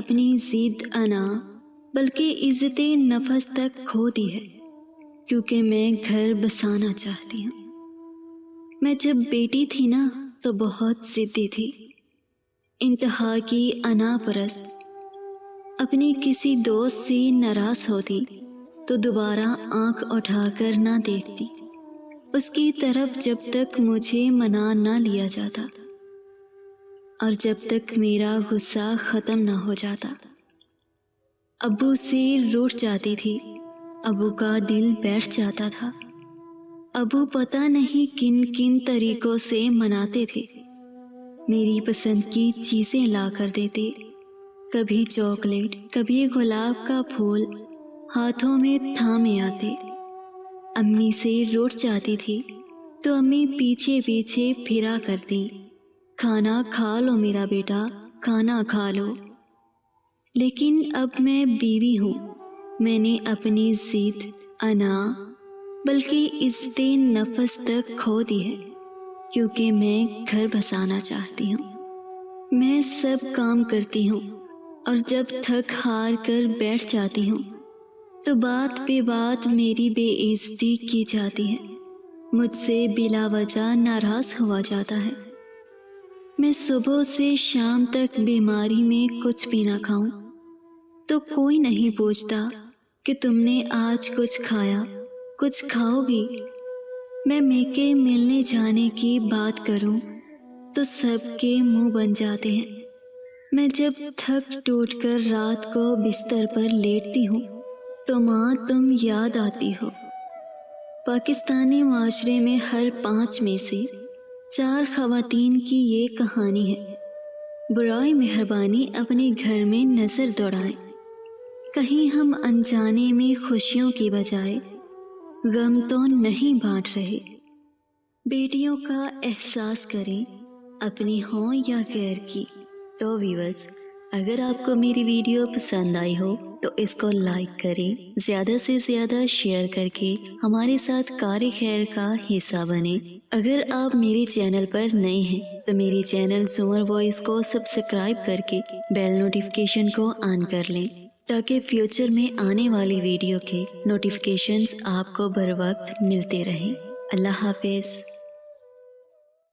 اپنی ضد انا بلکہ عزت نفس تک کھو دی ہے، کیونکہ میں گھر بسانا چاہتی ہوں۔ میں جب بیٹی تھی نا تو بہت ضدی تھی، انتہا کی انا پرست۔ اپنی کسی دوست سے ناراض ہوتی تو دوبارہ آنکھ اٹھا کر نہ دیکھتی اس کی طرف جب تک مجھے منا نہ لیا جاتا اور جب تک میرا غصہ ختم نہ ہو جاتا۔ ابو سے روٹھ جاتی تھی، ابو کا دل بیٹھ جاتا تھا۔ ابو پتہ نہیں کن کن طریقوں سے مناتے تھے، میری پسند کی چیزیں لا کر دیتے، کبھی چاکلیٹ، کبھی گلاب کا پھول ہاتھوں میں تھامے آتے۔ امی سے روٹھ جاتی تھی تو امی پیچھے پیچھے پھرا کرتی، کھانا کھا لو میرا بیٹا، کھانا کھا لو۔ لیکن اب میں بیوی ہوں، میں نے اپنی ضد انا بلکہ عزت نفس تک کھو دی ہے، کیونکہ میں گھر بسانا چاہتی ہوں۔ میں سب کام کرتی ہوں اور جب تھک ہار کر بیٹھ جاتی ہوں تو بات پہ بات میری بے عزتی کی جاتی ہے، مجھ سے بلا وجہ ناراض ہوا جاتا ہے۔ میں صبح سے شام تک بیماری میں کچھ بھی نہ کھاؤں تو کوئی نہیں پوچھتا کہ تم نے آج کچھ کھایا، کچھ کھاؤ گی۔ میں میکے ملنے جانے کی بات کروں تو سب کے منہ بن جاتے ہیں۔ میں جب تھک ٹوٹ کر رات کو بستر پر لیٹتی ہوں تو ماں تم یاد آتی ہو۔ پاکستانی معاشرے میں ہر 5 میں سے 4 خواتین کی یہ کہانی ہے۔ برائے مہربانی اپنے گھر میں نظر دوڑائیں، کہیں ہم انجانے میں خوشیوں کی بجائے غم تو نہیں بانٹ رہے۔ بیٹیوں کا احساس کریں، اپنی ہوں یا غیر کی۔ تو ویورز، اگر آپ کو میری ویڈیو پسند آئی ہو تو اس کو لائک کریں، زیادہ سے زیادہ شیئر کر کے ہمارے ساتھ کار خیر کا حصہ بنیں۔ اگر آپ میرے چینل پر نئے ہیں تو میری چینل زمر وائس کو سبسکرائب کر کے بیل نوٹیفیکیشن کو آن کر لیں، تاکہ فیوچر میں آنے والی ویڈیو کے نوٹیفیکیشنز آپ کو بر وقت ملتے رہیں۔ اللہ حافظ۔